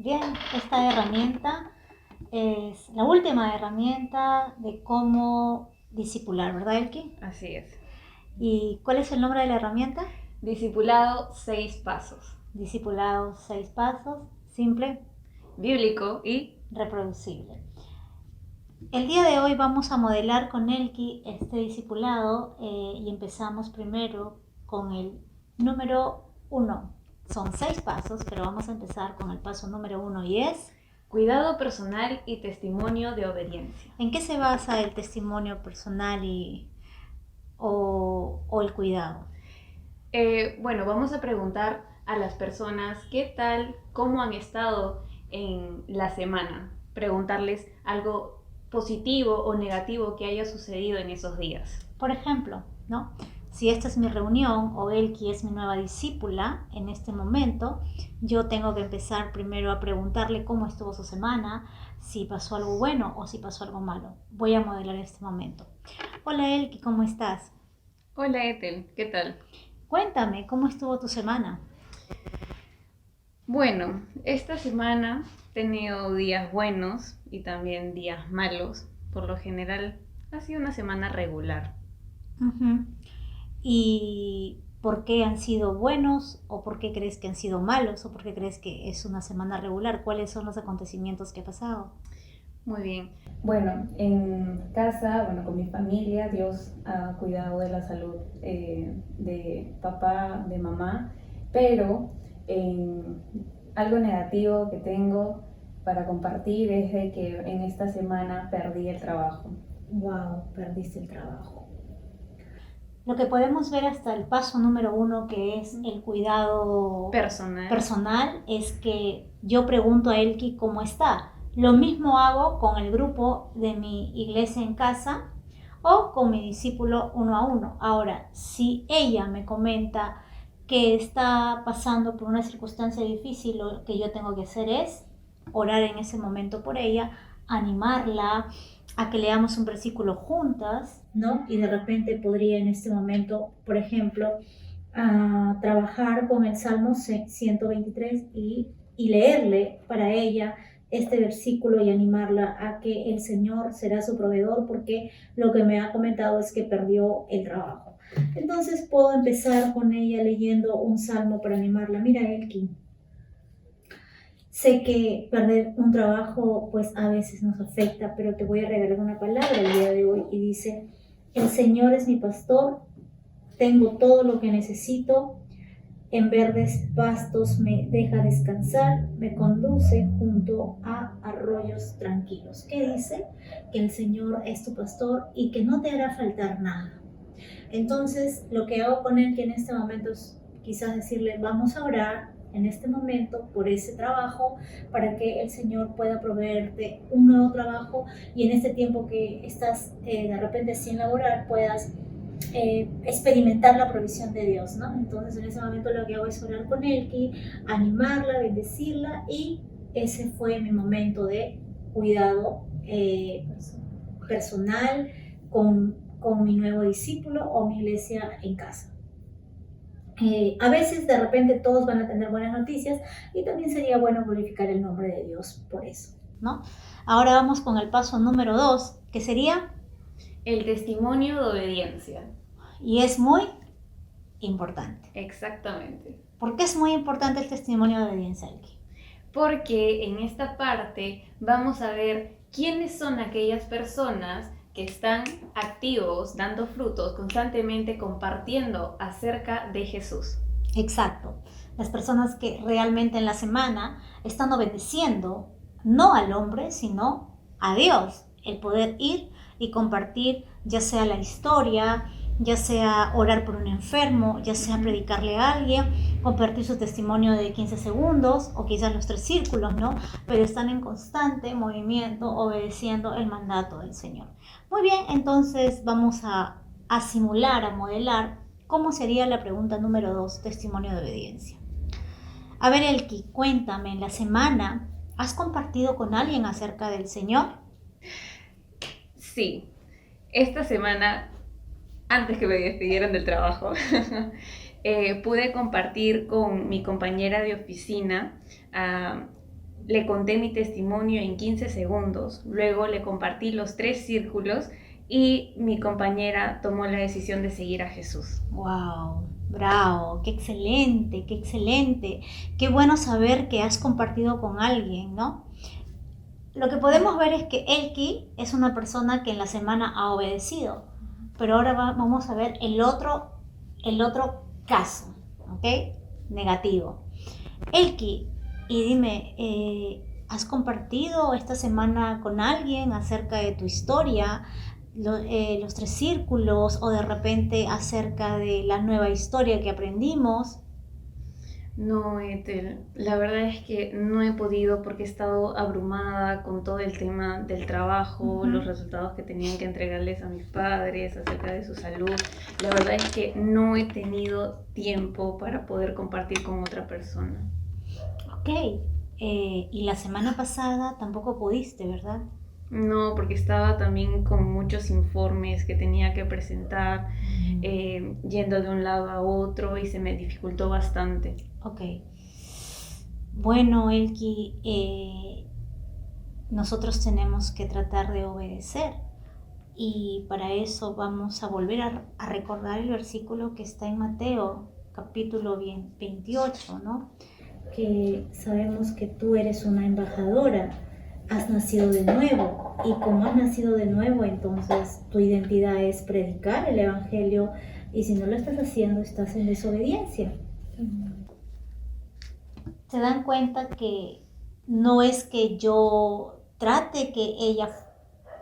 Bien, esta herramienta es la última herramienta de cómo discipular, ¿verdad, Elki? Así es. ¿Y cuál es el nombre de la herramienta? Discipulado 6 pasos. Discipulado 6 pasos, simple, Bíblico y reproducible. El día de hoy vamos a modelar con Elki este discipulado y empezamos primero con el número 1. Son 6 pasos, pero vamos a empezar con el paso número 1 y es... cuidado personal y testimonio de obediencia. ¿En qué se basa el testimonio personal o el cuidado? Bueno, vamos a preguntar a las personas qué tal, cómo han estado en la semana. Preguntarles algo positivo o negativo que haya sucedido en esos días. Por ejemplo, ¿no? Si esta es mi reunión o Elki es mi nueva discípula en este momento, yo tengo que empezar primero a preguntarle cómo estuvo su semana, si pasó algo bueno o si pasó algo malo. Voy a modelar este momento. Hola Elki, ¿cómo estás? Hola Ethel, ¿qué tal? Cuéntame, ¿cómo estuvo tu semana? Bueno, esta semana he tenido días buenos y también días malos. Por lo general ha sido una semana regular. Uh-huh. ¿Y por qué han sido buenos o por qué crees que han sido malos o por qué crees que es una semana regular? ¿Cuáles son los acontecimientos que ha pasado? Muy bien. Bueno, en casa, bueno, con mi familia, Dios ha cuidado de la salud de papá, de mamá, pero algo negativo que tengo para compartir es de que en esta semana perdí el trabajo. Wow, perdiste el trabajo. Lo que podemos ver hasta el paso número 1, que es el cuidado personal, es que yo pregunto a Elki cómo está. Lo mismo hago con el grupo de mi iglesia en casa o con mi discípulo 1 a 1. Ahora, si ella me comenta que está pasando por una circunstancia difícil, lo que yo tengo que hacer es orar en ese momento por ella, animarla, a que leamos un versículo juntas, ¿no? Y de repente podría en este momento, por ejemplo, trabajar con el Salmo 123 y leerle para ella este versículo y animarla a que el Señor será su proveedor porque lo que me ha comentado es que perdió el trabajo. Entonces puedo empezar con ella leyendo un salmo para animarla. Mira, Elkin, sé que perder un trabajo pues a veces nos afecta, pero te voy a regalar una palabra el día de hoy y dice, el Señor es mi pastor, tengo todo lo que necesito, en verdes pastos me deja descansar, me conduce junto a arroyos tranquilos. ¿Qué dice? Que el Señor es tu pastor y que no te hará faltar nada. Entonces, lo que hago con él que en este momento es quizás decirle, vamos a orar en este momento por ese trabajo para que el Señor pueda proveerte un nuevo trabajo y en este tiempo que estás de repente sin laborar puedas experimentar la provisión de Dios, ¿no? Entonces en ese momento lo que hago es orar con Elki, animarla, bendecirla y ese fue mi momento de cuidado personal con mi nuevo discípulo o mi iglesia en casa. A veces de repente todos van a tener buenas noticias y también sería bueno glorificar el nombre de Dios por eso, ¿no? Ahora vamos con el paso número 2, que sería el testimonio de obediencia. Y es muy importante. Exactamente. ¿Por qué es muy importante el testimonio de obediencia, Elki? Porque en esta parte vamos a ver quiénes son aquellas personas que están activos, dando frutos, constantemente compartiendo acerca de Jesús. Exacto. Las personas que realmente en la semana están obedeciendo no al hombre, sino a Dios. El poder ir y compartir ya sea la historia, ya sea orar por un enfermo, ya sea predicarle a alguien, compartir su testimonio de 15 segundos o quizás los 3 círculos, ¿no? Pero están en constante movimiento obedeciendo el mandato del Señor. Muy bien, entonces vamos a simular, a modelar cómo sería la pregunta número 2, testimonio de obediencia. A ver, Elki, cuéntame, en la semana, ¿has compartido con alguien acerca del Señor? Sí, esta semana, antes que me despidieran del trabajo, pude compartir con mi compañera de oficina le conté mi testimonio en 15 segundos, luego le compartí los 3 círculos y mi compañera tomó la decisión de seguir a Jesús. ¡Wow! ¡Bravo! ¡Qué excelente! ¡Qué excelente! Qué bueno saber que has compartido con alguien, ¿no? Lo que podemos ver es que Elki es una persona que en la semana ha obedecido, pero ahora vamos a ver el otro caso, ¿ok? Negativo. Elki, y dime, ¿has compartido esta semana con alguien acerca de tu historia, los 3 círculos, o de repente acerca de la nueva historia que aprendimos? No, Ethel, la verdad es que no he podido porque he estado abrumada con todo el tema del trabajo, los resultados que tenían que entregarles a mis padres acerca de su salud. La verdad es que no he tenido tiempo para poder compartir con otra persona. Ok, y la semana pasada tampoco pudiste, ¿verdad? No, porque estaba también con muchos informes que tenía que presentar, yendo de un lado a otro y se me dificultó bastante. Ok. Bueno, Elki, nosotros tenemos que tratar de obedecer y para eso vamos a volver a recordar el versículo que está en Mateo, capítulo 28, ¿no? Que sabemos que tú eres una embajadora, has nacido de nuevo, y como has nacido de nuevo, entonces tu identidad es predicar el evangelio, y si no lo estás haciendo, estás en desobediencia. Se dan cuenta que no es que yo trate que ella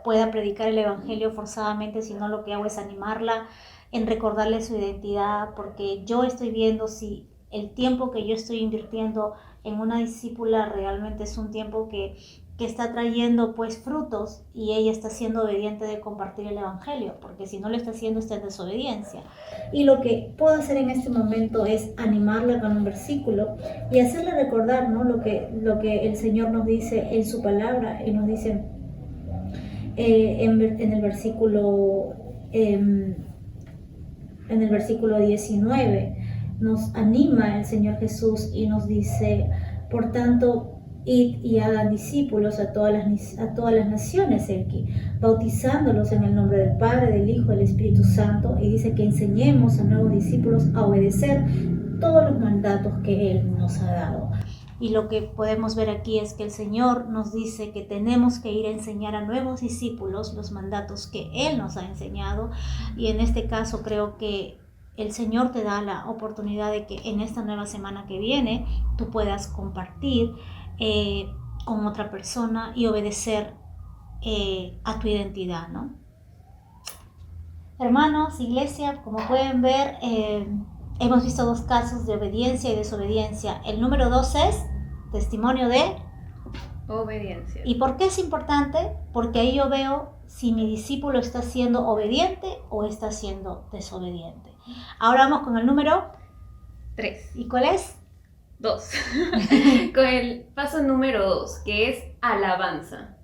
pueda predicar el evangelio forzadamente, sino lo que hago es animarla en recordarle su identidad, porque yo estoy viendo si el tiempo que yo estoy invirtiendo en una discípula realmente es un tiempo que está trayendo pues frutos, y ella está siendo obediente de compartir el evangelio, porque si no lo está haciendo, está en desobediencia. Y lo que puedo hacer en este momento es animarla con un versículo y hacerle recordar, ¿no?, lo que el Señor nos dice en su palabra, y nos dice en el versículo 19, nos anima el Señor Jesús y nos dice: por tanto, id y hagan discípulos a todas las naciones, bautizándolos en el nombre del Padre, del Hijo y del Espíritu Santo, y dice que enseñemos a nuevos discípulos a obedecer todos los mandatos que Él nos ha dado. Y lo que podemos ver aquí es que el Señor nos dice que tenemos que ir a enseñar a nuevos discípulos los mandatos que Él nos ha enseñado, y en este caso creo que el Señor te da la oportunidad de que en esta nueva semana que viene tú puedas compartir con otra persona y obedecer a tu identidad, ¿no? Hermanos, iglesia, como pueden ver, hemos visto 2 casos de obediencia y desobediencia. El número 2 es testimonio de obediencia. ¿Y por qué es importante? Porque ahí yo veo si mi discípulo está siendo obediente o está siendo desobediente. Ahora vamos con el número 3. ¿Y cuál es? 2. Con el paso número 2, que es alabanza.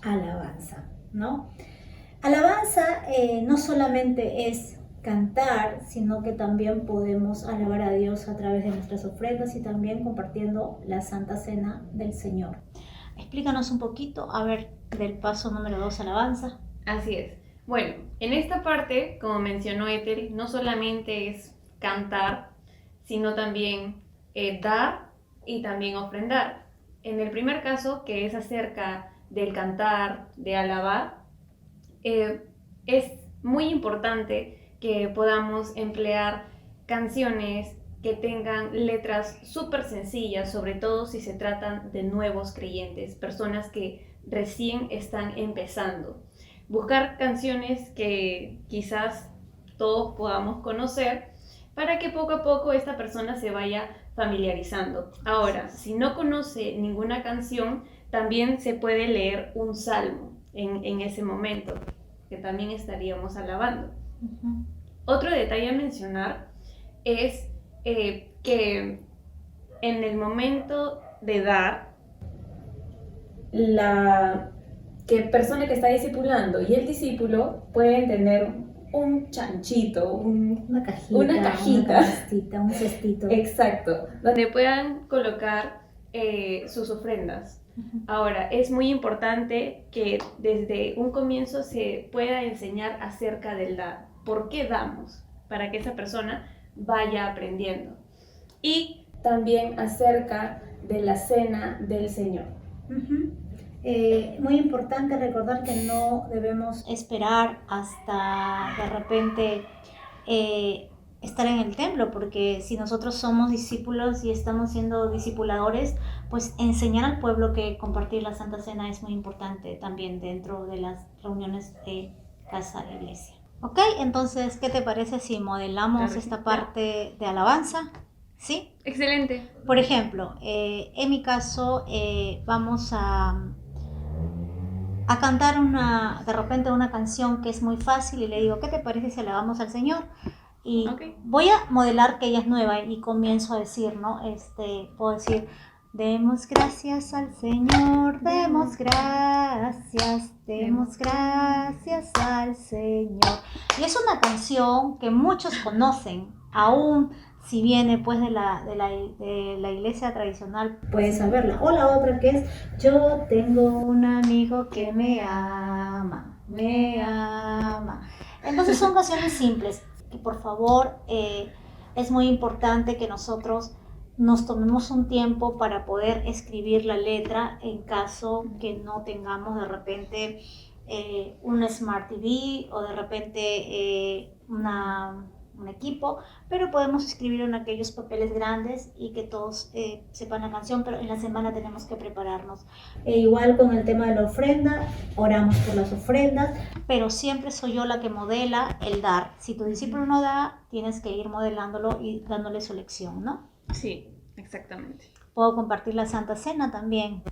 Alabanza, ¿no? Alabanza no solamente es cantar, sino que también podemos alabar a Dios a través de nuestras ofrendas y también compartiendo la Santa Cena del Señor. Explícanos un poquito, a ver, del paso número 2, alabanza. Así es. Bueno, en esta parte, como mencionó Ethel, no solamente es cantar, sino también dar y también ofrendar. En el primer caso, que es acerca del cantar, de alabar, es muy importante que podamos emplear canciones que tengan letras súper sencillas, sobre todo si se tratan de nuevos creyentes, personas que recién están empezando. Buscar canciones que quizás todos podamos conocer para que poco a poco esta persona se vaya familiarizando. Ahora, si no conoce ninguna canción, también se puede leer un salmo en ese momento, que también estaríamos alabando. Uh-huh. Otro detalle a mencionar es que en el momento de dar, la persona que está discipulando y el discípulo pueden tener un chanchito, una cajita, un cestito. Exacto, donde puedan colocar sus ofrendas. Ahora, es muy importante que desde un comienzo se pueda enseñar acerca del dar. ¿Por qué damos? Para que esa persona vaya aprendiendo. Y también acerca de la cena del Señor. Muy importante recordar que no debemos esperar hasta de repente estar en el templo, porque si nosotros somos discípulos y estamos siendo discipuladores, pues enseñar al pueblo que compartir la Santa Cena es muy importante también dentro de las reuniones de casa e iglesia. Ok, entonces, ¿qué te parece si modelamos esta parte de alabanza? ¿Sí? Excelente. Por ejemplo, en mi caso, vamos a cantar de repente una canción que es muy fácil y le digo, ¿qué te parece si alabamos al Señor? Y voy a modelar que ella es nueva y comienzo a decir, ¿no? Puedo decir, demos gracias al Señor, demos gracias al Señor. Y es una canción que muchos conocen, aún si viene pues de la iglesia tradicional, puedes saberla. O la otra que es, yo tengo un amigo que me ama. Entonces son canciones simples. Y por favor, es muy importante que nosotros nos tomemos un tiempo para poder escribir la letra en caso que no tengamos de repente un Smart TV o de repente un equipo, pero podemos escribirlo en aquellos papeles grandes y que todos sepan la canción, pero en la semana tenemos que prepararnos. Igual con el tema de la ofrenda, oramos por las ofrendas, pero siempre soy yo la que modela el dar. Si tu discípulo no da, tienes que ir modelándolo y dándole su lección, ¿no? Sí, exactamente. Puedo compartir la Santa Cena también,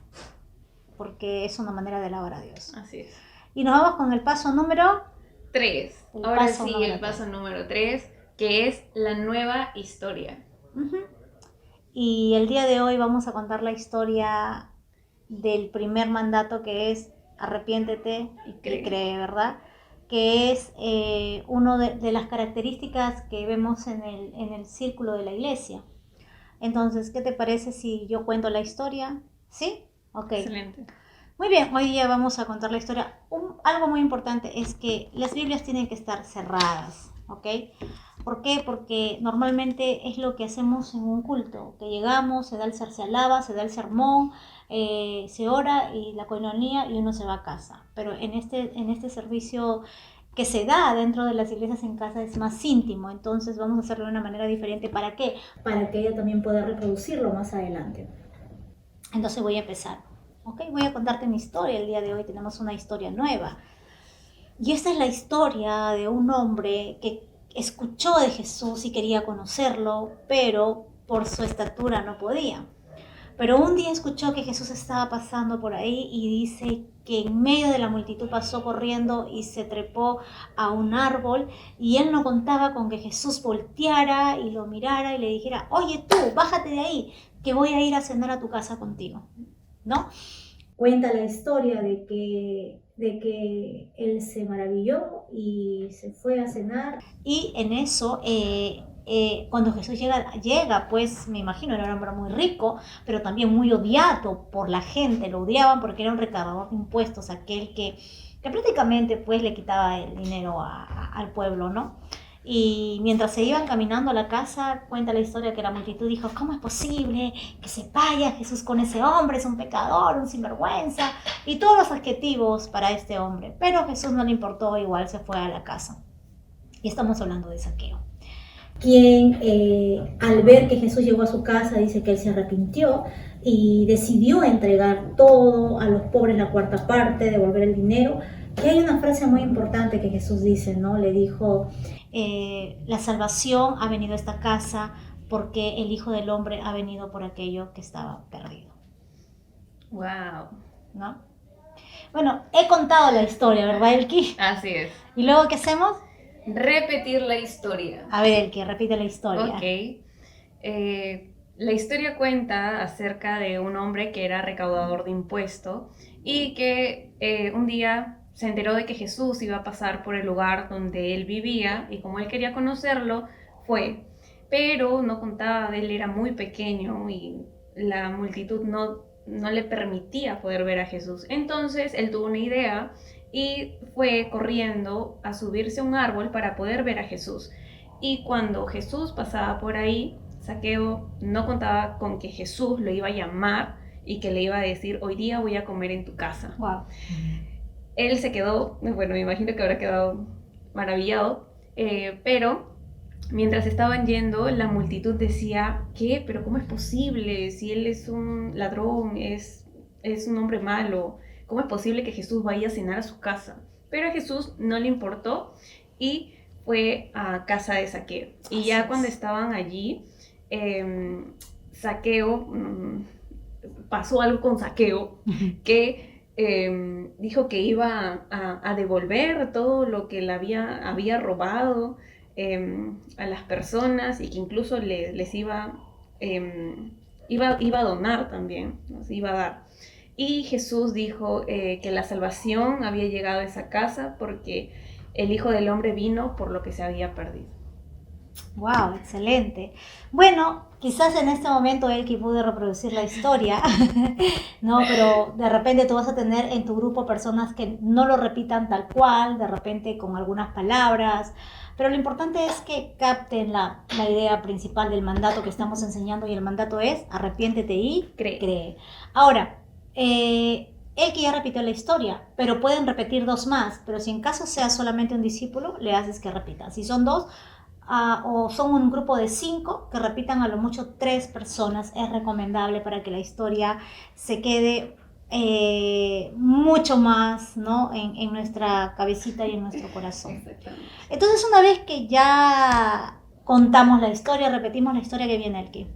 porque es una manera de alabar a Dios. Así es. Y nos vamos con el paso número 3. Ahora sí, el paso número 3, que es la nueva historia. Y el día de hoy vamos a contar la historia del primer mandato, que es arrepiéntete y cree, ¿verdad? Que es una de las características que vemos en el círculo de la iglesia. Entonces, ¿qué te parece si yo cuento la historia? ¿Sí? Ok. Excelente. Muy bien, hoy día vamos a contar la historia. Algo muy importante es que las Biblias tienen que estar cerradas, ¿ok? ¿Por qué? Porque normalmente es lo que hacemos en un culto, que llegamos, se alaba, se da el sermón, se ora y la coinonía y uno se va a casa. Pero en este servicio que se da dentro de las iglesias en casa es más íntimo, entonces vamos a hacerlo de una manera diferente. ¿Para qué? Para que ella también pueda reproducirlo más adelante. Entonces voy a empezar. Ok, voy a contarte mi historia. El día de hoy tenemos una historia nueva. Y esta es la historia de un hombre que escuchó de Jesús y quería conocerlo, pero por su estatura no podía. Pero un día escuchó que Jesús estaba pasando por ahí y dice que en medio de la multitud pasó corriendo y se trepó a un árbol, y él no contaba con que Jesús volteara y lo mirara y le dijera, oye tú, bájate de ahí, que voy a ir a cenar a tu casa contigo, ¿no? Cuenta la historia de que él se maravilló y se fue a cenar. Y en eso, cuando Jesús llega, pues me imagino, era un hombre muy rico, pero también muy odiado por la gente. Lo odiaban porque era un recaudador de impuestos, aquel que prácticamente pues le quitaba el dinero al pueblo, ¿no? Y mientras se iban caminando a la casa, cuenta la historia que la multitud dijo, ¿cómo es posible que se vaya Jesús con ese hombre? Es un pecador, un sinvergüenza, y todos los adjetivos para este hombre. Pero a Jesús no le importó, igual se fue a la casa. Y estamos hablando de Zaqueo, quien al ver que Jesús llegó a su casa, dice que él se arrepintió y decidió entregar todo a los pobres, la cuarta parte, devolver el dinero. Y hay una frase muy importante que Jesús dice, ¿no? Le dijo, la salvación ha venido a esta casa porque el Hijo del Hombre ha venido por aquello que estaba perdido. Wow. ¿No? Bueno, he contado la historia, ¿verdad, Elki? Así es. ¿Y luego qué hacemos? Repetir la historia. A ver, Elki, repite la historia. Ok. La historia cuenta acerca de un hombre que era recaudador de impuestos y que un día se enteró de que Jesús iba a pasar por el lugar donde él vivía, y como él quería conocerlo, fue. Pero no contaba, él era muy pequeño y la multitud no le permitía poder ver a Jesús. Entonces él tuvo una idea y fue corriendo a subirse a un árbol para poder ver a Jesús. Y cuando Jesús pasaba por ahí, Zaqueo no contaba con que Jesús lo iba a llamar y que le iba a decir, hoy día voy a comer en tu casa. Wow. Él se quedó, bueno, me imagino que habrá quedado maravillado, pero mientras estaban yendo, la multitud decía, ¿qué? ¿Pero cómo es posible? Si él es un ladrón, es un hombre malo, ¿cómo es posible que Jesús vaya a cenar a su casa? Pero a Jesús no le importó y fue a casa de Zaqueo. Y ya cuando estaban allí, Zaqueo, pasó algo con Zaqueo, que dijo que iba a devolver todo lo que le había robado a las personas y que incluso les iba a donar también, ¿no? Se iba a dar. Y Jesús dijo que la salvación había llegado a esa casa porque el Hijo del Hombre vino por lo que se había perdido. Wow, excelente. Bueno, quizás en este momento Elki pude reproducir la historia, ¿no? Pero de repente tú vas a tener en tu grupo personas que no lo repitan tal cual, de repente con algunas palabras, pero lo importante es que capten la idea principal del mandato que estamos enseñando, y el mandato es arrepiéntete y cree. Ahora, Elki ya repitió la historia, pero pueden repetir dos más, pero si en caso sea solamente un discípulo, le haces que repita. Si son dos, o son un grupo de 5, que repitan a lo mucho 3 personas, es recomendable para que la historia se quede mucho más, ¿no? en nuestra cabecita y en nuestro corazón. Entonces, una vez que ya contamos la historia, repetimos la historia, que viene Elki.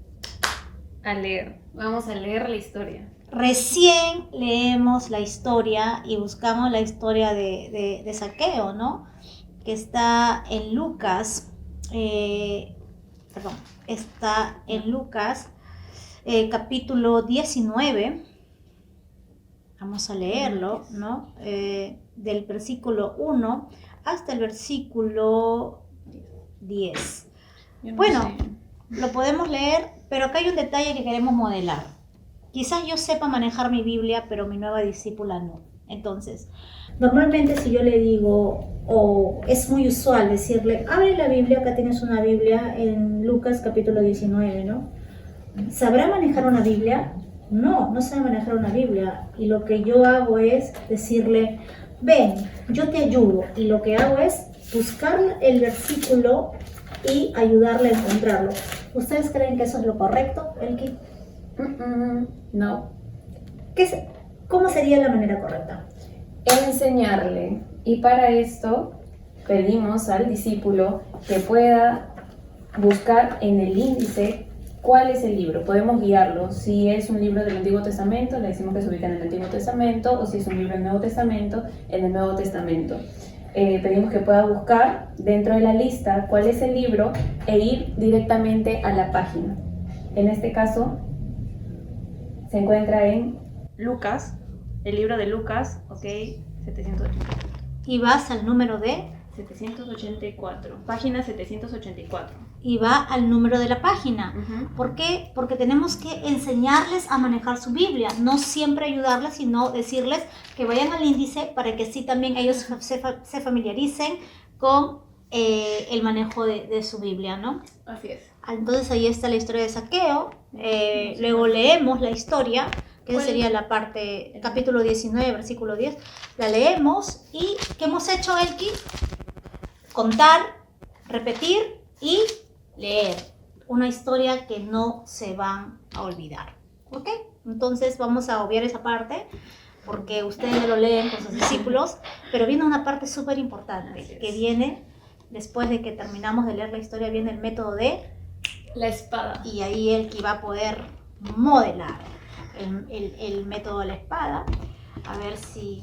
A leer, vamos a leer la historia. Recién leemos la historia y buscamos la historia de Zaqueo, ¿no? Que está en Lucas. Está en Lucas capítulo 19. Vamos a leerlo, ¿no? Del versículo 1 hasta el versículo 10. Lo podemos leer, pero acá hay un detalle que queremos modelar. Quizás yo sepa manejar mi Biblia, pero mi nueva discípula no. Entonces, normalmente si yo le digo, o es muy usual decirle, abre la Biblia, acá tienes una Biblia en Lucas capítulo 19, ¿no? ¿Sabrá manejar una Biblia? No sabe manejar una Biblia. Y lo que yo hago es decirle, ven, yo te ayudo. Y lo que hago es buscar el versículo y ayudarle a encontrarlo. ¿Ustedes creen que eso es lo correcto, Elki? No. ¿Cómo sería la manera correcta? Enseñarle. Y para esto pedimos al discípulo que pueda buscar en el índice cuál es el libro. Podemos guiarlo. Si es un libro del Antiguo Testamento, le decimos que se ubica en el Antiguo Testamento, o si es un libro del Nuevo Testamento, en el Nuevo Testamento. Pedimos que pueda buscar dentro de la lista cuál es el libro e ir directamente a la página. En este caso, se encuentra en Lucas, el libro de Lucas, 784. Y vas al número de 784, página 784. Y va al número de la página. Uh-huh. ¿Por qué? Porque tenemos que enseñarles a manejar su Biblia, no siempre ayudarles, sino decirles que vayan al índice para que así también ellos se familiaricen con el manejo de su Biblia, ¿no? Así es. Entonces ahí está la historia de Zaqueo. Luego leemos la historia, que sería la parte, capítulo 19, versículo 10. La leemos y ¿qué hemos hecho, Elki? Contar, repetir y leer. Una historia que no se van a olvidar. ¿Ok? Entonces vamos a obviar esa parte porque ustedes lo leen con sus discípulos, pero viene una parte súper importante que viene después de que terminamos de leer la historia. Viene el método de la espada. Y ahí Elki va a poder modelar el método de la espada. A ver si...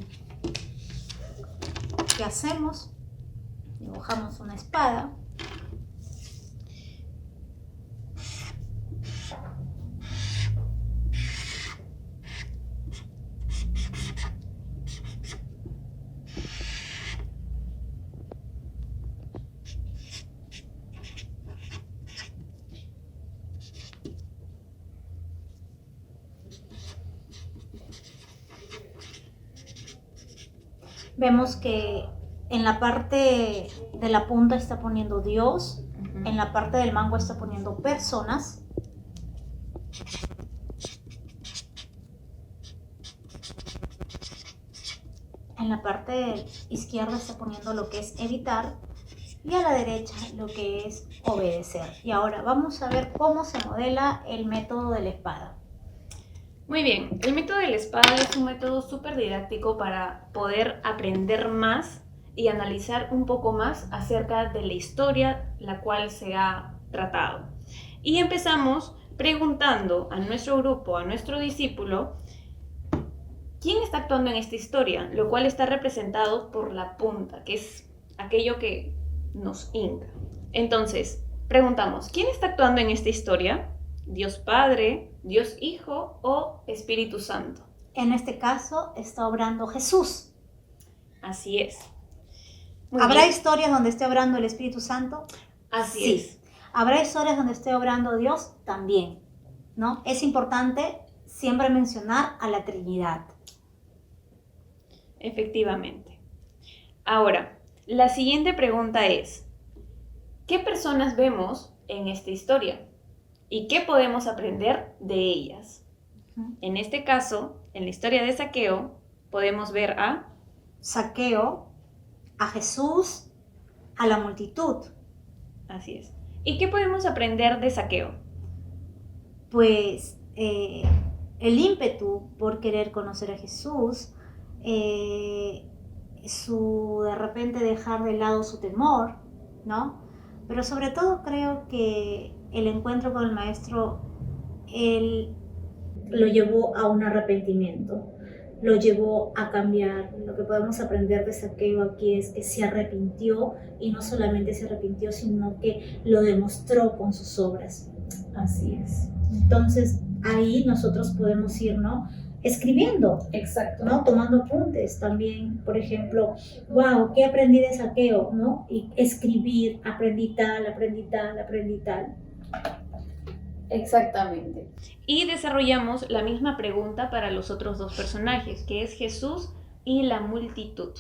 ¿Qué hacemos? Dibujamos una espada. vemos que en la parte de la punta está poniendo Dios, en la parte del mango está poniendo personas. En la parte izquierda está poniendo lo que es evitar y a la derecha lo que es obedecer. Y ahora vamos a ver cómo se modela el método de la espada. Muy bien, el método de la espada es un método súper didáctico para poder aprender más y analizar un poco más acerca de la historia la cual se ha tratado. Y empezamos preguntando a nuestro grupo, a nuestro discípulo, ¿quién está actuando en esta historia? Lo cual está representado por la punta, que es aquello que nos hinca. Entonces, preguntamos, ¿quién está actuando en esta historia? ¿Dios Padre, Dios Hijo o Espíritu Santo? En este caso está obrando Jesús. Así es. ¿Habrá historias donde esté obrando el Espíritu Santo? Así es. ¿Habrá historias donde esté obrando Dios? También, ¿no? Es importante siempre mencionar a la Trinidad. Efectivamente. Ahora, la siguiente pregunta es, ¿qué personas vemos en esta historia? ¿Y qué podemos aprender de ellas? En este caso, en la historia de Zaqueo, podemos ver a Zaqueo, a Jesús, a la multitud. Así es. ¿Y qué podemos aprender de Zaqueo? Pues el ímpetu por querer conocer a Jesús, su de repente dejar de lado su temor, ¿no? Pero sobre todo creo que el encuentro con el maestro, él lo llevó a un arrepentimiento, lo llevó a cambiar. Lo que podemos aprender de Zaqueo aquí es que se arrepintió, y no solamente se arrepintió, sino que lo demostró con sus obras. Así es. Entonces ahí nosotros podemos ir, ¿no?, escribiendo. Exacto. ¿No? Tomando apuntes también, por ejemplo, wow, ¿qué aprendí de Zaqueo? ¿No? Y escribir, aprendí tal. Exactamente. Y desarrollamos la misma pregunta para los otros dos personajes, que es Jesús y la multitud.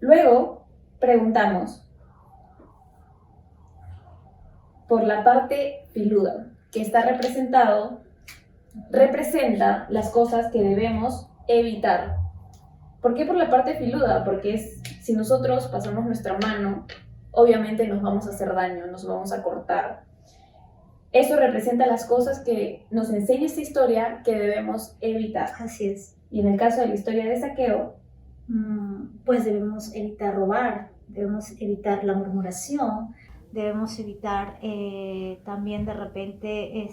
Luego preguntamos por la parte filuda, que está representa las cosas que debemos evitar. ¿Por qué por la parte filuda? Porque si nosotros pasamos nuestra mano, obviamente nos vamos a hacer daño, nos vamos a cortar. Eso representa las cosas que nos enseña esta historia que debemos evitar. Así es. Y en el caso de la historia de Zaqueo, pues debemos evitar robar, debemos evitar la murmuración, debemos evitar también de repente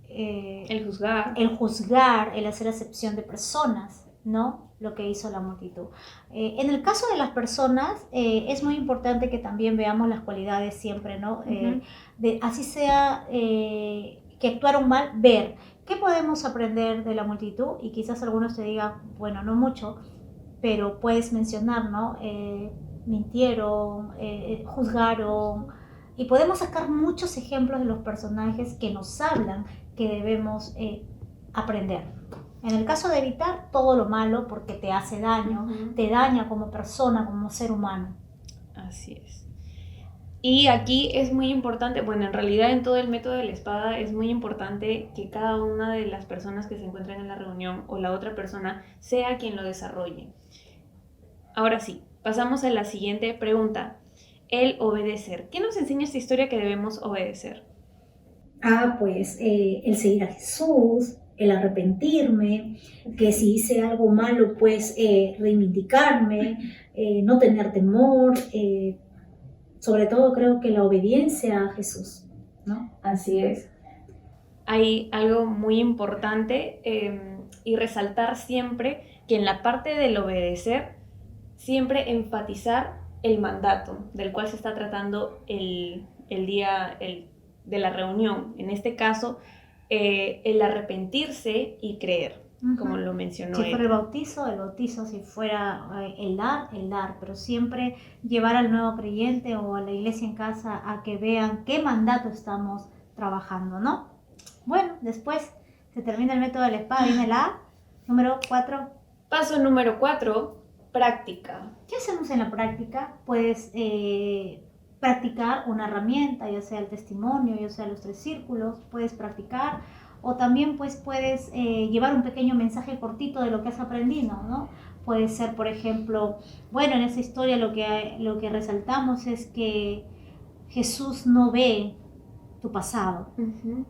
el juzgar, el hacer acepción de personas, ¿no? Lo que hizo la multitud. En el caso de las personas, es muy importante que también veamos las cualidades siempre, ¿no? Así sea que actuaron mal, ver qué podemos aprender de la multitud. Y quizás algunos te digan, bueno, no mucho, pero puedes mencionar, ¿no? Mintieron, juzgaron, y podemos sacar muchos ejemplos de los personajes que nos hablan que debemos aprender. En el caso de evitar todo lo malo, porque te hace daño, te daña como persona, como ser humano. Así es. Y aquí es muy importante, bueno, en realidad en todo el método de la espada es muy importante que cada una de las personas que se encuentran en la reunión o la otra persona sea quien lo desarrolle. Ahora sí, pasamos a la siguiente pregunta. El obedecer. ¿Qué nos enseña esta historia que debemos obedecer? Pues el seguir a Jesús, el arrepentirme, que si hice algo malo, pues reivindicarme, no tener temor, sobre todo creo que la obediencia a Jesús, ¿no? Así es. Hay algo muy importante y resaltar siempre que en la parte del obedecer, siempre enfatizar el mandato del cual se está tratando el día de la reunión. En este caso, el arrepentirse y creer, como lo mencionó él. Si fuera el bautizo, si fuera el dar, pero siempre llevar al nuevo creyente o a la iglesia en casa a que vean qué mandato estamos trabajando, ¿no? Bueno, después se termina el método de la espada, viene la número 4. Paso número 4, práctica. ¿Qué hacemos en la práctica? Puedes practicar una herramienta, ya sea el testimonio, ya sea los 3 círculos, puedes practicar, o también pues puedes llevar un pequeño mensaje cortito de lo que has aprendido, ¿no? Puede ser, por ejemplo, bueno, en esa historia lo que resaltamos es que Jesús no ve tu pasado. Uh-huh.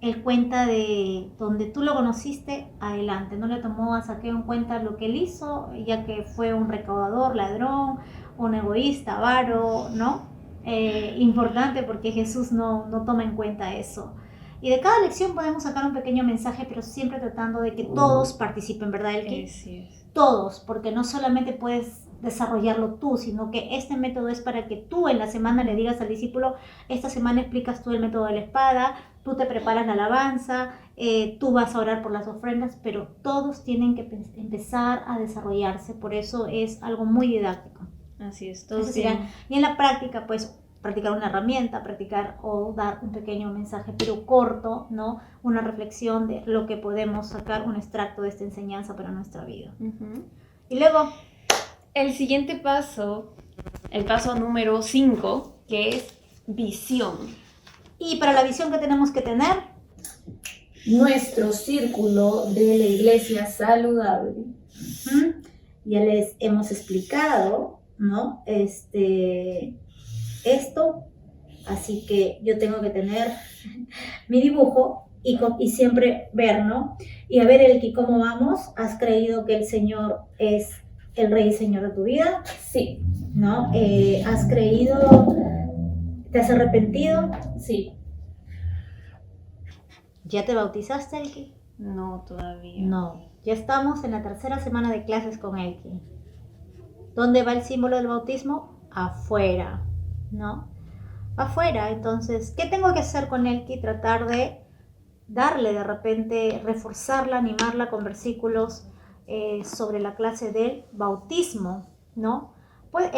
Él cuenta de donde tú lo conociste adelante, no le tomó a Zaqueo en cuenta lo que él hizo, ya que fue un recaudador, ladrón, un egoísta, avaro, ¿no? Importante porque Jesús no toma en cuenta eso. Y de cada lección podemos sacar un pequeño mensaje, pero siempre tratando de que todos participen, ¿verdad, Elki? Sí es. Todos, porque no solamente puedes desarrollarlo tú, sino que este método es para que tú en la semana le digas al discípulo, esta semana explicas tú el método de la espada, tú te preparas la alabanza, tú vas a orar por las ofrendas, pero todos tienen que empezar a desarrollarse, por eso es algo muy didáctico. Así es, todos y en la práctica, pues, practicar una herramienta, practicar o dar un pequeño mensaje, pero corto, ¿no? Una reflexión de lo que podemos sacar, un extracto de esta enseñanza para nuestra vida. Uh-huh. Y luego, el siguiente paso, el paso número 5, que es visión. Y para la visión que tenemos que tener, nuestro círculo de la iglesia saludable. Ya les hemos explicado, ¿no? Esto, así que yo tengo que tener mi dibujo y siempre ver, ¿no? Y a ver, Elki, ¿cómo vamos? ¿Has creído que el Señor es el Rey y Señor de tu vida? Sí. ¿No? ¿Has creído? ¿Te has arrepentido? Sí. ¿Ya te bautizaste, Elki? No, todavía. No, ya estamos en la 3ª semana de clases con Elki. ¿Dónde va el símbolo del bautismo? Afuera, ¿no? Afuera. Entonces, ¿qué tengo que hacer con Elki? Tratar de darle de repente, reforzarla, animarla con versículos sobre la clase del bautismo, ¿no? Pues,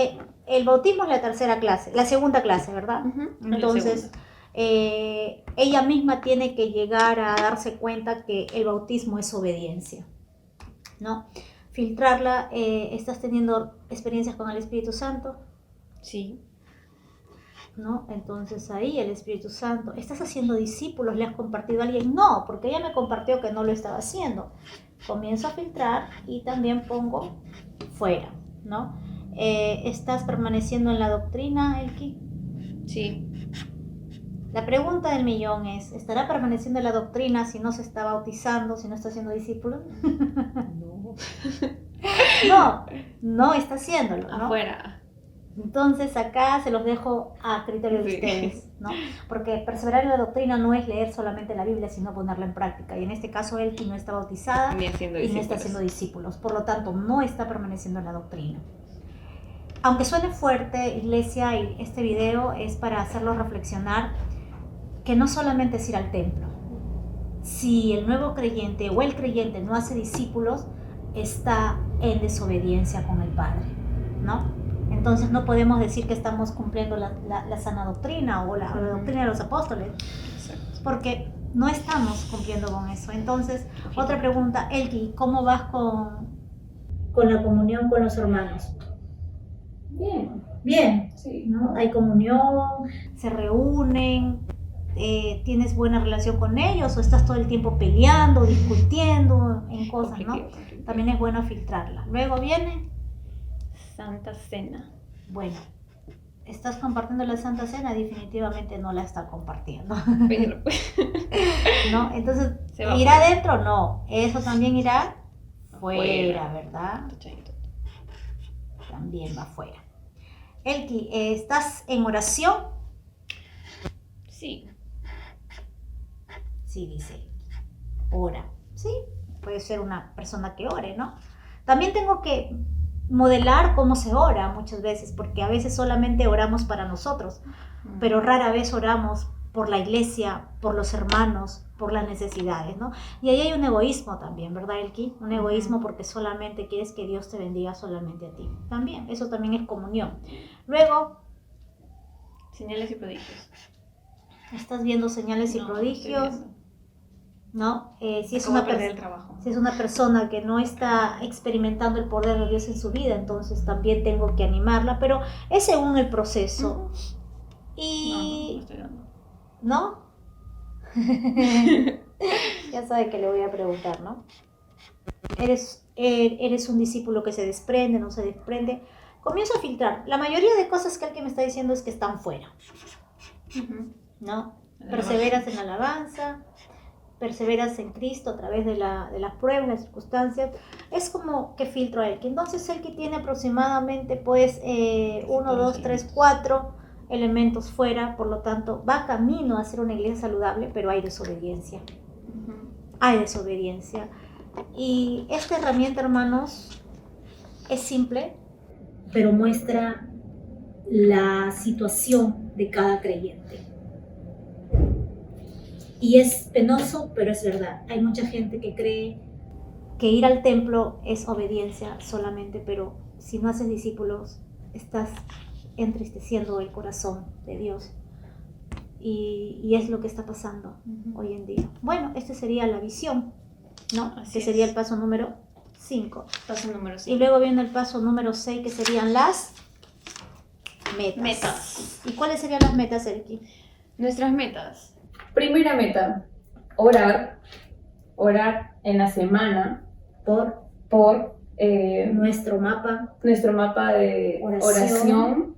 el bautismo es la 3ª clase, la 2ª clase, ¿verdad? Uh-huh. Entonces, ella misma tiene que llegar a darse cuenta que el bautismo es obediencia, ¿no? Filtrarla. ¿Estás teniendo experiencias con el Espíritu Santo? Sí. ¿No? Entonces ahí el Espíritu Santo, ¿estás haciendo discípulos? ¿Le has compartido a alguien? No, porque ella me compartió que no lo estaba haciendo. Comienzo a filtrar y también pongo fuera, ¿no? ¿Estás permaneciendo en la doctrina, Elki? Sí. La pregunta del millón es, ¿estará permaneciendo en la doctrina si no se está bautizando, si no está haciendo discípulo? No. No está haciéndolo, ¿no? Afuera. Entonces acá se los dejo a criterio de ustedes, ¿no? Porque perseverar en la doctrina no es leer solamente la Biblia, sino ponerla en práctica. Y en este caso, Elki no está bautizada y no está haciendo discípulos. Por lo tanto, no está permaneciendo en la doctrina. Aunque suene fuerte, iglesia, y este video es para hacerlos reflexionar que no solamente es ir al templo. Si el nuevo creyente o el creyente no hace discípulos, está en desobediencia con el Padre, ¿no? Entonces no podemos decir que estamos cumpliendo la sana doctrina o la doctrina de los apóstoles. Exacto. Porque no estamos cumpliendo con eso. Entonces, otra pregunta, Elki, ¿cómo vas con la comunión con los hermanos? Bien, sí. ¿No? Hay comunión, se reúnen, ¿tienes buena relación con ellos o estás todo el tiempo peleando, discutiendo en cosas, ¿no? También es bueno filtrarla. Luego viene Santa Cena. Bueno, ¿estás compartiendo la Santa Cena? Definitivamente no la está compartiendo. Pero, ¿no? Entonces, ¿irá adentro? No. Eso también irá fuera, ¿verdad? También va fuera. Elki, ¿estás en oración? Sí. Sí, dice. Ora. Sí, puede ser una persona que ore, ¿no? También tengo que modelar cómo se ora muchas veces, porque a veces solamente oramos para nosotros, pero rara vez oramos por la iglesia, por los hermanos, por las necesidades, ¿no? Y ahí hay un egoísmo también, ¿verdad, Elki? Un egoísmo porque solamente quieres que Dios te bendiga solamente a ti. También, eso también es comunión. Luego, señales y prodigios. ¿estás viendo señales y prodigios? ¿no? Si es el trabajo. Si es una persona que no está experimentando el poder de Dios en su vida, entonces también tengo que animarla, pero es según el proceso. Y... No estoy dando. ¿No? Ya sabe que le voy a preguntar, ¿no? ¿Eres un discípulo que se desprende, no se desprende? Comienzo a filtrar. La mayoría de cosas que él me está diciendo es que están fuera, ¿no? Perseveras en la alabanza, perseveras en Cristo a través de las pruebas, las circunstancias. Es como que filtro a él. Entonces él que tiene aproximadamente pues 1, 2, 3, 4 elementos fuera, por lo tanto va camino a ser una iglesia saludable, pero hay desobediencia. Hay desobediencia. Y esta herramienta, hermanos, es simple, pero muestra la situación de cada creyente. Y es penoso, pero es verdad. Hay mucha gente que cree que ir al templo es obediencia solamente, pero si no haces discípulos, estás entristeciendo el corazón de Dios. Y es lo que está pasando hoy en día. Bueno, esta sería la visión, ¿no? Este sería el paso número 5. Paso número 5. Y luego viene el paso número 6, que serían las metas. ¿Y cuáles serían las metas, Elki? Nuestras metas. Primera meta, orar en la semana por nuestro mapa de oración.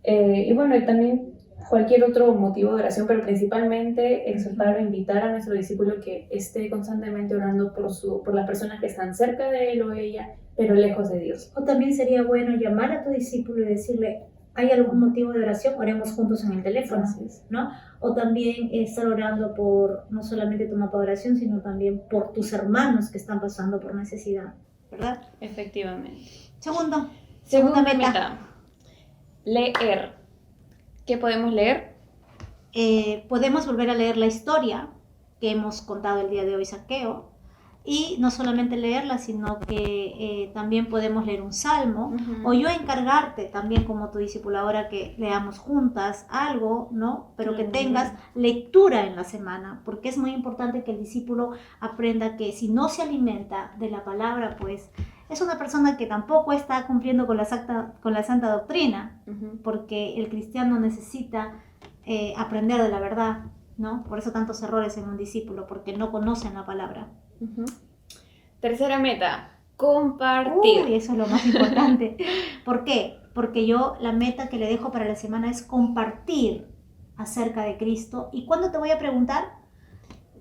Y bueno, y también cualquier otro motivo de oración, pero principalmente exhortar o invitar a nuestro discípulo que esté constantemente orando por las personas que están cerca de él o ella, pero lejos de Dios. O también sería bueno llamar a tu discípulo y decirle, ¿hay algún motivo de oración? Oremos juntos en el teléfono, ¿no? O también estar orando por no solamente tu mapa de oración, sino también por tus hermanos que están pasando por necesidad, ¿verdad? Efectivamente. Segunda meta. Leer. ¿Qué podemos leer? Podemos volver a leer la historia que hemos contado el día de hoy, Zaqueo. Y no solamente leerla, sino que también podemos leer un salmo, o yo encargarte también como tu discipuladora que leamos juntas algo, ¿no? Pero que tengas lectura en la semana, porque es muy importante que el discípulo aprenda que si no se alimenta de la palabra, pues es una persona que tampoco está cumpliendo con la santa doctrina, porque el cristiano necesita aprender de la verdad, ¿no? Por eso tantos errores en un discípulo, porque no conocen la palabra. Tercera meta, compartir. Uy, eso es lo más importante. ¿Por qué? Porque yo la meta que le dejo para la semana es compartir acerca de Cristo. ¿Y cuándo te voy a preguntar?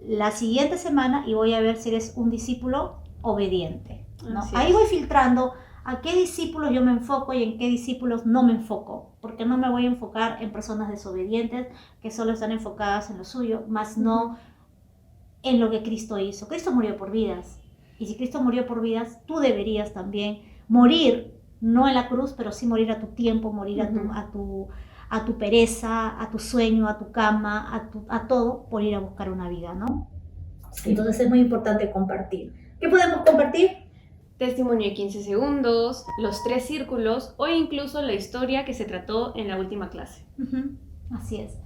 La siguiente semana, y voy a ver si eres un discípulo obediente, ¿no? Ahí voy filtrando a qué discípulos yo me enfoco y en qué discípulos no me enfoco, porque no me voy a enfocar en personas desobedientes que solo están enfocadas en lo suyo, más no en lo que Cristo hizo. Cristo murió por vidas, y si Cristo murió por vidas, tú deberías también morir, no en la cruz, pero sí morir a tu tiempo, morir a tu pereza, a tu sueño, a tu cama, a todo, por ir a buscar una vida, ¿no? Sí. Entonces es muy importante compartir. ¿Qué podemos compartir? Testimonio de 15 segundos, los 3 círculos o incluso la historia que se trató en la última clase. Así es.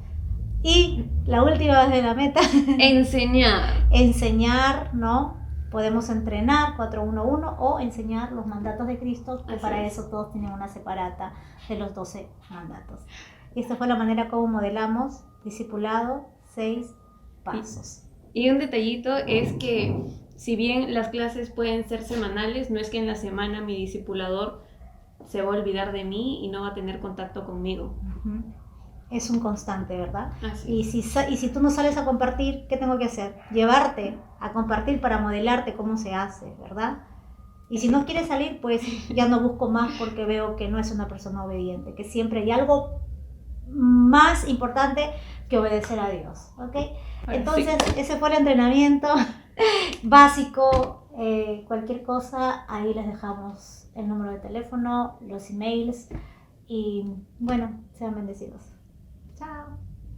Y la última de la meta. Enseñar. Enseñar, ¿no? Podemos entrenar 411 o enseñar los mandatos de Cristo, que así para eso todos tienen una separata de los 12 mandatos. Y esta fue la manera como modelamos discipulado, 6 pasos. Y un detallito es que si bien las clases pueden ser semanales, no es que en la semana mi discipulador se va a olvidar de mí y no va a tener contacto conmigo. Es un constante, ¿verdad? Así. Y si tú no sales a compartir, ¿qué tengo que hacer? Llevarte a compartir para modelarte cómo se hace, ¿verdad? Y si no quieres salir, pues ya no busco más, porque veo que no es una persona obediente, que siempre hay algo más importante que obedecer a Dios, ¿ok? Entonces, ese fue el entrenamiento básico. Cualquier cosa, ahí les dejamos el número de teléfono, los emails, y bueno, sean bendecidos. Chao.